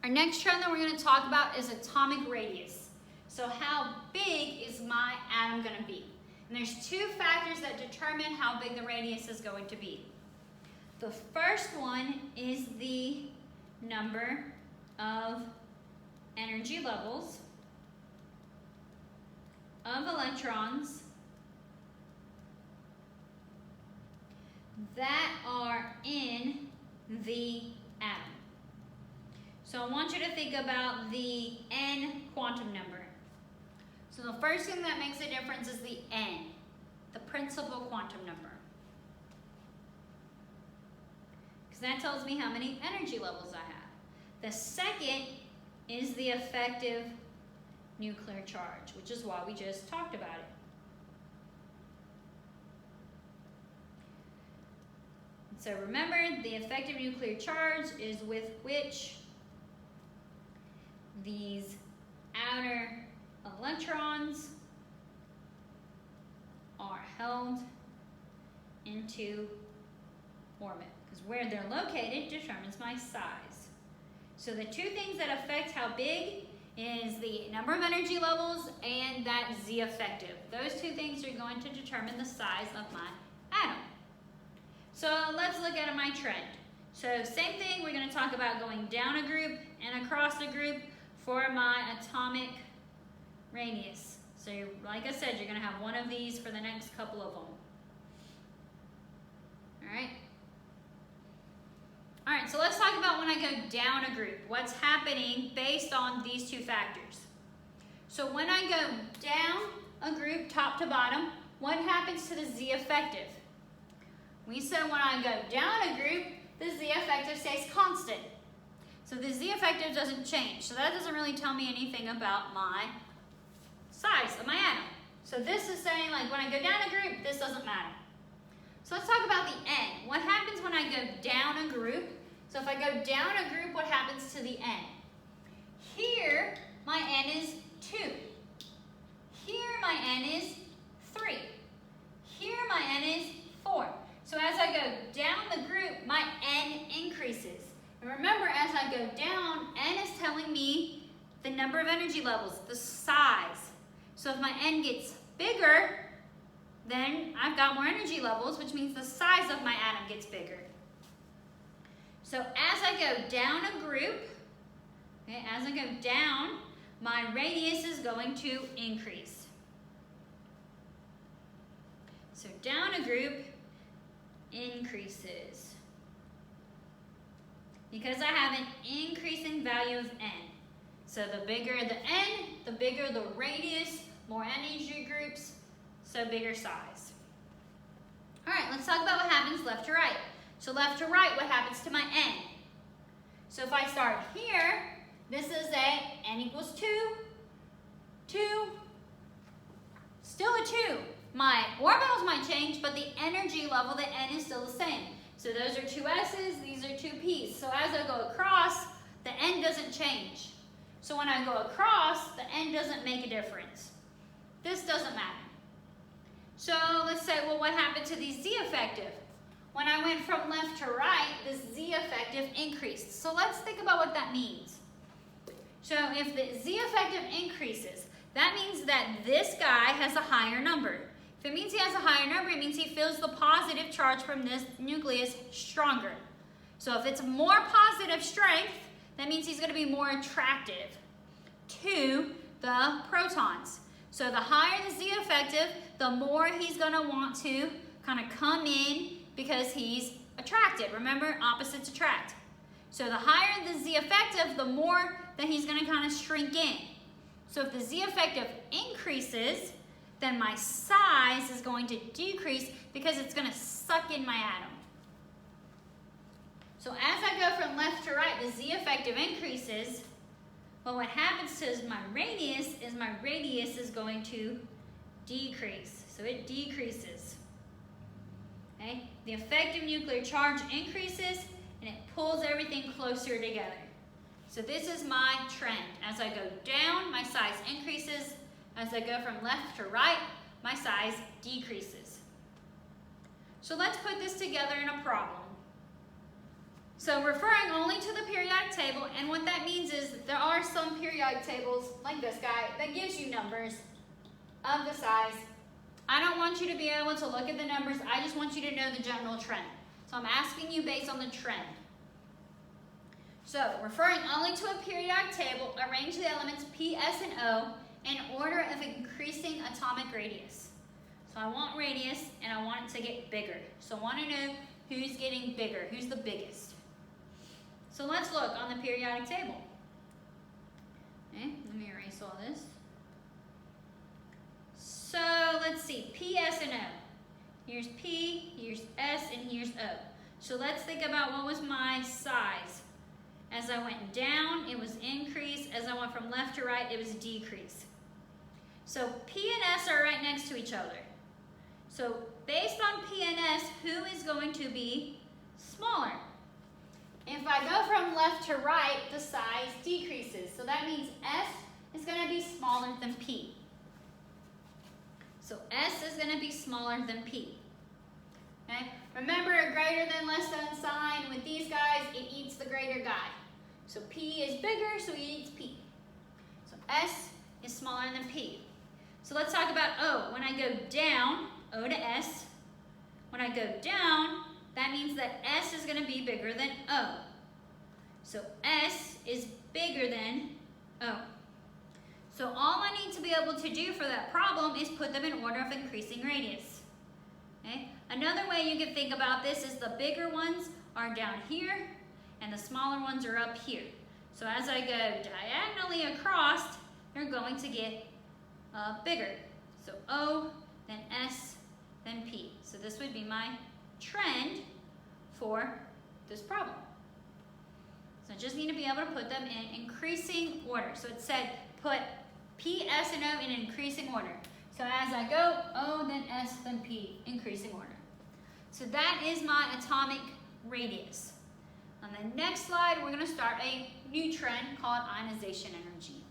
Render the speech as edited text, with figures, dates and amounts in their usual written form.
Our next trend that we're going to talk about is atomic radius. So how big is my atom going to be? And there's two factors that determine how big the radius is going to be. The first one is the number of energy levels of electrons that are in the atom. So I want you to think about the N quantum number. So the first thing that makes a difference is the N, the principal quantum number. Because that tells me how many energy levels I have. The second is the effective nuclear charge, which is why we just talked about it. So remember, the effective nuclear charge is with which these outer electrons are held into orbit, because where they're located determines my size. So the two things that affect how big is the number of energy levels and that Z effective. Those two things are going to determine the size of my atom. So let's look at my trend. So same thing, we're going to talk about going down a group and across a group for my atomic radius. So like I said, you're going to have one of these for the next couple of them. All right, so let's talk about when I go down a group. What's happening based on these two factors. So when I go down a group, top to bottom, what happens to the Z effective? We said when I go down a group, the Z effective stays constant. So the Z effective doesn't change. So that doesn't really tell me anything about my size of my atom. So this is saying, like, when I go down a group, this doesn't matter. So let's talk about the N. What happens when I go down a group? So if I go down a group, what happens to the N? Here, my N is 2. Here, my N is 3. Here, my N is 4. So as I go down the group, my N increases. And remember, as I go down, N is telling me the number of energy levels, the size. So if my N gets bigger, then I've got more energy levels, which means the size of my atom gets bigger. So as I go down a group, okay, as I go down, my radius is going to increase. So down a group increases, because I have an increasing value of N. So the bigger the N, the bigger the radius, more energy groups, so bigger size. All right, let's talk about what happens left to right. So left to right, what happens to my N? So if I start here, this is a N equals 2, 2, still a 2. My orbitals might change, but the energy level, the N is still the same. So those are 2 S's, these are 2 P's. So as I go across, the N doesn't change. So when I go across, the N doesn't make a difference. This doesn't matter. So let's say, well, what happened to the Z effective? When I went from left to right, the Z effective increased. So let's think about what that means. So if the Z effective increases, that means that this guy has a higher number. If it means he has a higher number, it means he feels the positive charge from this nucleus stronger. So if it's more positive strength, that means he's going to be more attractive to the protons. So the higher the Z effective, the more he's going to want to kind of come in because he's attracted. Remember, opposites attract. So the higher the Z effective, the more that he's going to kind of shrink in. So if the Z effective increases, then my size is going to decrease because it's going to suck in my atom. So as I go from left to right, the Z effective increases. But what happens to my radius is going to decrease. So it decreases. Okay? The effective nuclear charge increases and it pulls everything closer together. So this is my trend. As I go down, my size increases. As I go from left to right, my size decreases. So let's put this together in a problem. So referring only to the periodic table and what that means is that there are some periodic tables, like this guy, that gives you numbers of the size. I don't want you to be able to look at the numbers, I just want you to know the general trend. So I'm asking you based on the trend. So, referring only to a periodic table, arrange the elements P, S, and O in order of increasing atomic radius. So I want radius, and I want it to get bigger. So I want to know who's getting bigger, who's the biggest. So let's look on the periodic table. Okay, let me erase all this. So let's see, P, S, and O. Here's P, here's S, and here's O. So let's think about what was my size. As I went down, it was increase. As I went from left to right, it was decrease. So P and S are right next to each other. So based on P and S, who is going to be smaller? If I go from left to right, the size decreases. So that means S is going to be smaller than P. So S is going to be smaller than P. Okay? Remember, a greater than, less than sign. With these guys, it eats the greater guy. So P is bigger, so it eats P. So S is smaller than P. So let's talk about O. When I go down, O to S, when I go down, that means that S is going to be bigger than O. So S is bigger than O. So all I need to be able to do for that problem is put them in order of increasing radius. Okay? Another way you can think about this is the bigger ones are down here and the smaller ones are up here. So as I go diagonally across, they're going to get bigger. So O, then S, then P. So this would be my trend for this problem. So I just need to be able to put them in increasing order. So it said put P, S, and O in increasing order. So as I go, O, then S, then P, increasing order. So that is my atomic radius. On the next slide, we're going to start a new trend called ionization energy.